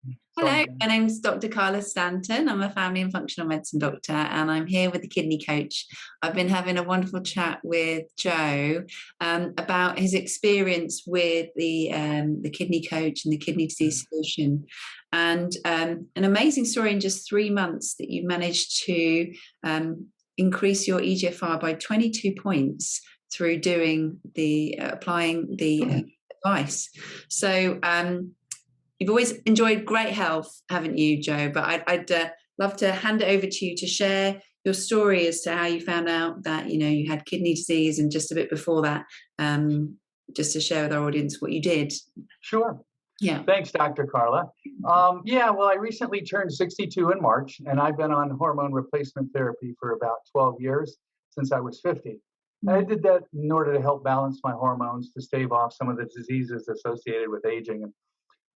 So Hello, I'm my name's Dr. Carla Stanton. I'm a family and functional medicine doctor, and I'm here with the kidney coach. I've been having a wonderful chat with Joe about his experience with the kidney coach and the kidney disease solution, and an amazing story in just 3 months that you managed to increase your eGFR by 22 points through doing the applying the advice. So. You've always enjoyed great health, haven't you, Joe? But I'd love to hand it over to you to share your story as to how you found out that you had kidney disease, and just a bit before that, just to share with our audience what you did. sure. Yeah. Thanks, Dr. Carla. Yeah, well, I recently turned 62 in March, and I've been on hormone replacement therapy for about 12 years, since I was 50. I did that in order to help balance my hormones to stave off some of the diseases associated with aging. And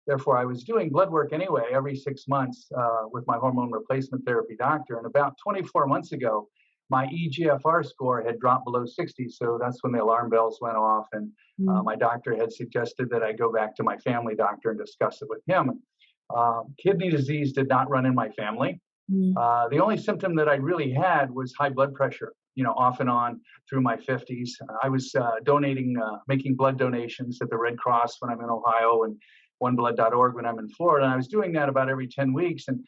therefore, I was doing blood work anyway every 6 months with my hormone replacement therapy doctor. And about 24 months ago, my eGFR score had dropped below 60. So that's when the alarm bells went off. And my doctor had suggested that I go back to my family doctor and discuss it with him. Kidney disease did not run in my family. The only symptom that I really had was high blood pressure, off and on through my 50s. I was making blood donations at the Red Cross when I'm in Ohio, and oneblood.org when I'm in Florida. And I was doing that about every 10 weeks. And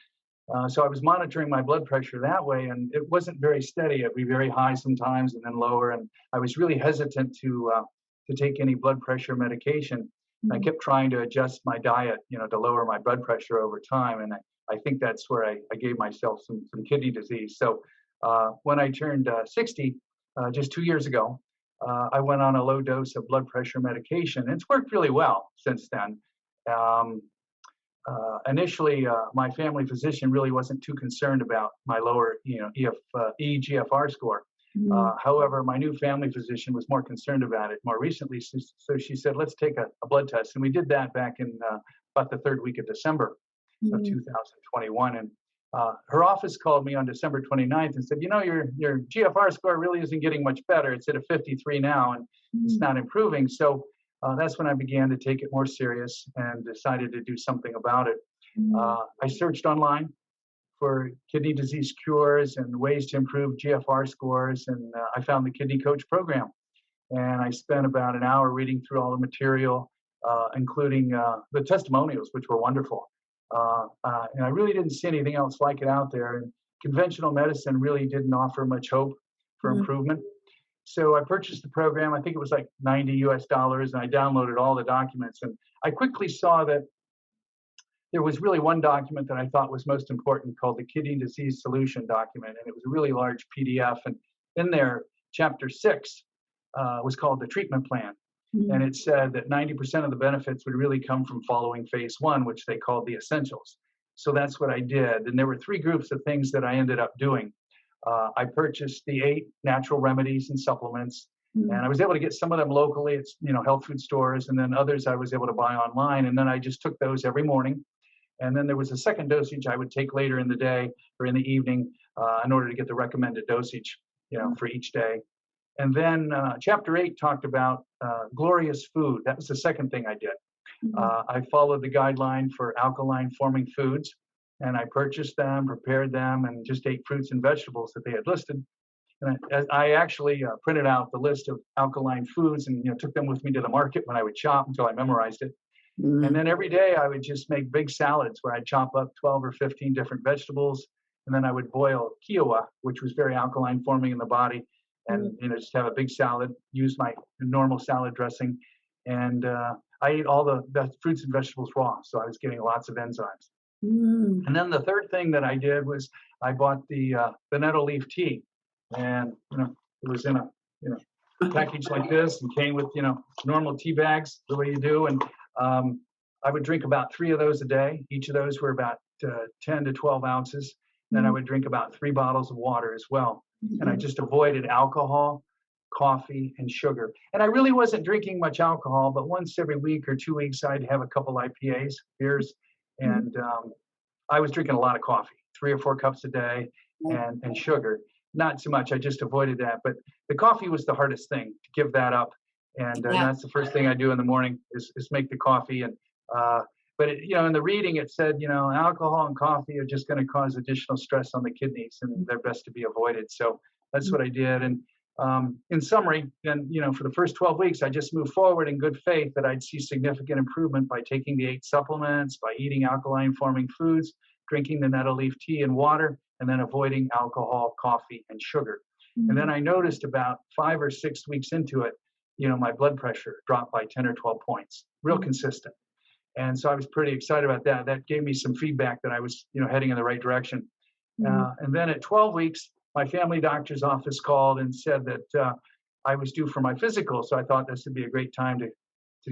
so I was monitoring my blood pressure that way, and it wasn't very steady. It'd be very high sometimes and then lower. And I was really hesitant to take any blood pressure medication. I kept trying to adjust my diet, to lower my blood pressure over time. And I think that's where I gave myself some kidney disease. So when I turned 60, just 2 years ago, I went on a low dose of blood pressure medication. And it's worked really well since then. Initially, my family physician really wasn't too concerned about my lower, eGFR score. However, my new family physician was more concerned about it more recently. So she said, let's take a blood test. And we did that back in about the third week of December of 2021. And her office called me on December 29th and said, your GFR score really isn't getting much better. It's at a 53 now, and it's not improving. So that's when I began to take it more serious and decided to do something about it. I searched online for kidney disease cures and ways to improve GFR scores, and I found the Kidney Coach program. And I spent about an hour reading through all the material, including the testimonials, which were wonderful. And I really didn't see anything else like it out there. And conventional medicine really didn't offer much hope for improvement. So I purchased the program. I think it was like $90 US, and I downloaded all the documents. And I quickly saw that there was really one document that I thought was most important, called the Kidney Disease Solution document. And it was a really large PDF. And in there, chapter 6 was called the treatment plan. And it said that 90% of the benefits would really come from following phase 1, which they called the essentials. So that's what I did. And there were 3 groups of things that I ended up doing. I purchased the 8 natural remedies and supplements, and I was able to get some of them locally at health food stores, and then others I was able to buy online. And then I just took those every morning. And then there was a second dosage I would take later in the day or in the evening in order to get the recommended dosage, for each day. And then chapter 8 talked about glorious food. That was the second thing I did. I followed the guideline for alkaline forming foods. And I purchased them, prepared them, and just ate fruits and vegetables that they had listed. And I actually printed out the list of alkaline foods and took them with me to the market when I would shop until I memorized it. And then every day I would just make big salads where I'd chop up 12 or 15 different vegetables. And then I would boil kiowa, which was very alkaline forming in the body. And just have a big salad, use my normal salad dressing. And I ate all the fruits and vegetables raw. So I was getting lots of enzymes. And then the third thing that I did was I bought the nettle leaf tea, and it was in a package like this, and came with normal tea bags the way you do. And I would drink about 3 of those a day. Each of those were about 10 to 12 ounces. Then I would drink about 3 bottles of water as well. And I just avoided alcohol, coffee, and sugar. And I really wasn't drinking much alcohol, but once every week or 2 weeks I'd have a couple IPAs, beers. And I was drinking a lot of coffee, 3 or 4 cups a day, and sugar. Not so much. I just avoided that. But the coffee was the hardest thing to give that up. And that's the first thing I do in the morning is make the coffee. And But in the reading it said, alcohol and coffee are just going to cause additional stress on the kidneys, and they're best to be avoided. So that's what I did. And in summary, then for the first 12 weeks, I just moved forward in good faith that I'd see significant improvement by taking the 8 supplements, by eating alkaline-forming foods, drinking the nettle leaf tea and water, and then avoiding alcohol, coffee, and sugar. And then I noticed about 5 or 6 weeks into it, my blood pressure dropped by 10 or 12 points, real consistent. And so I was pretty excited about that. That gave me some feedback that I was, heading in the right direction. And then at 12 weeks, my family doctor's office called and said that I was due for my physical. So I thought this would be a great time to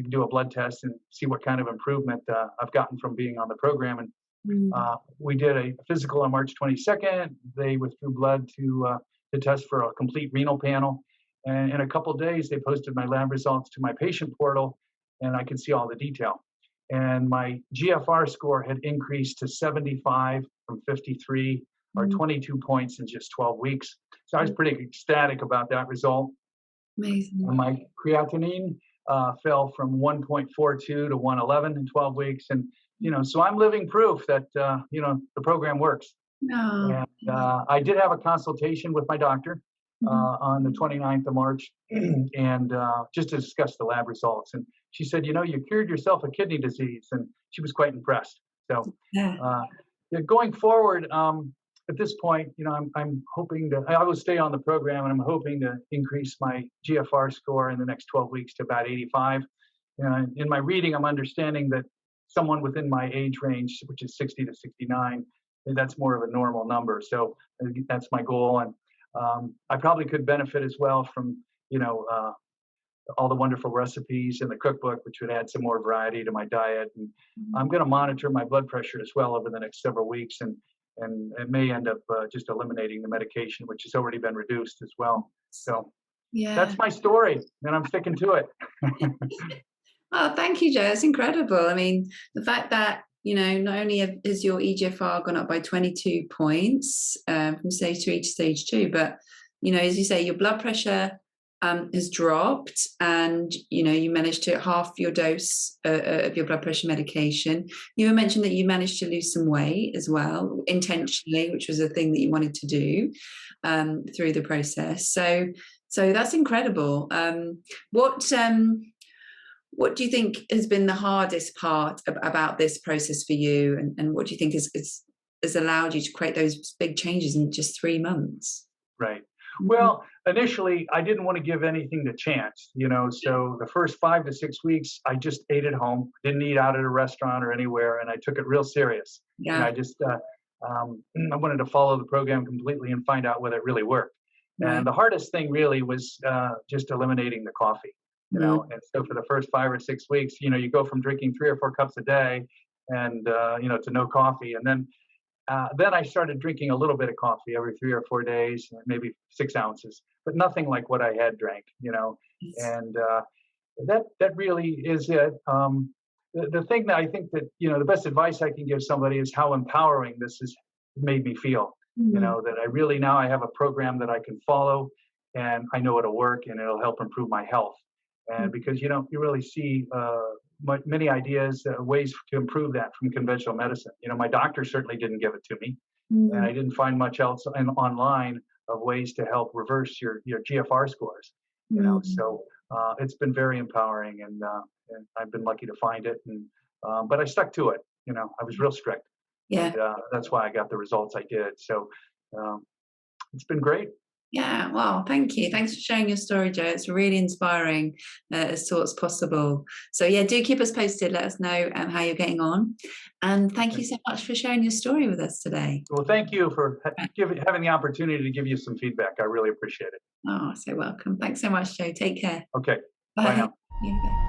do a blood test and see what kind of improvement I've gotten from being on the program. And we did a physical on March 22nd. They withdrew blood to test for a complete renal panel. And in a couple of days, they posted my lab results to my patient portal, and I could see all the detail. And my GFR score had increased to 75 from 53, or 22 points in just 12 weeks. So I was pretty ecstatic about that result. Amazing. And my creatinine fell from 1.42 to 111 in 12 weeks. And, so I'm living proof that, the program works. No. And I did have a consultation with my doctor on the 29th of March, and just to discuss the lab results. And she said, you cured yourself of kidney disease, and she was quite impressed. So going forward, at this point, I'm hoping I will stay on the program, and I'm hoping to increase my GFR score in the next 12 weeks to about 85. In my reading, I'm understanding that someone within my age range, which is 60 to 69, that's more of a normal number. So that's my goal. And I probably could benefit as well from, all the wonderful recipes in the cookbook, which would add some more variety to my diet. And I'm going to monitor my blood pressure as well over the next several weeks. And it may end up just eliminating the medication, which has already been reduced as well. So that's my story, and I'm sticking to it. Oh, thank you, Joe. That's incredible. I mean, the fact that, not only has your eGFR gone up by 22 points from stage 3 to stage 2, but, as you say, your blood pressure has dropped, and, you managed to half your dose of your blood pressure medication. You mentioned that you managed to lose some weight as well, intentionally, which was a thing that you wanted to do through the process. So that's incredible. What do you think has been the hardest part about this process for you, and what do you think has allowed you to create those big changes in just 3 months? Right. Well, initially, I didn't want to give anything to chance, so the first 5 to 6 weeks, I just ate at home, didn't eat out at a restaurant or anywhere, and I took it real serious. Yeah. And I just, I wanted to follow the program completely and find out whether it really worked. Right. And the hardest thing really was just eliminating the coffee. And so for the first 5 or 6 weeks, you go from drinking 3 or 4 cups a day and, to no coffee. And then I started drinking a little bit of coffee every 3 or 4 days, maybe 6 ounces, but nothing like what I had drank, and that really is it. The thing that I think that, the best advice I can give somebody is how empowering this has made me feel, that I really now I have a program that I can follow, and I know it'll work and it'll help improve my health. And because, you really see many ideas, ways to improve that from conventional medicine. My doctor certainly didn't give it to me, and I didn't find much else online of ways to help reverse your GFR scores. So it's been very empowering, and I've been lucky to find it. And but I stuck to it. I was real strict. Yeah. And, that's why I got the results I did. So it's been great. Yeah, well, thank you. Thanks for sharing your story, Joe. It's really inspiring as to what's possible. So yeah, do keep us posted. Let us know how you're getting on. And thank you so much for sharing your story with us today. Well, thank you for having the opportunity to give you some feedback. I really appreciate it. Oh, so welcome. Thanks so much, Joe. Take care. Okay. Bye. Bye now. Yeah, bye.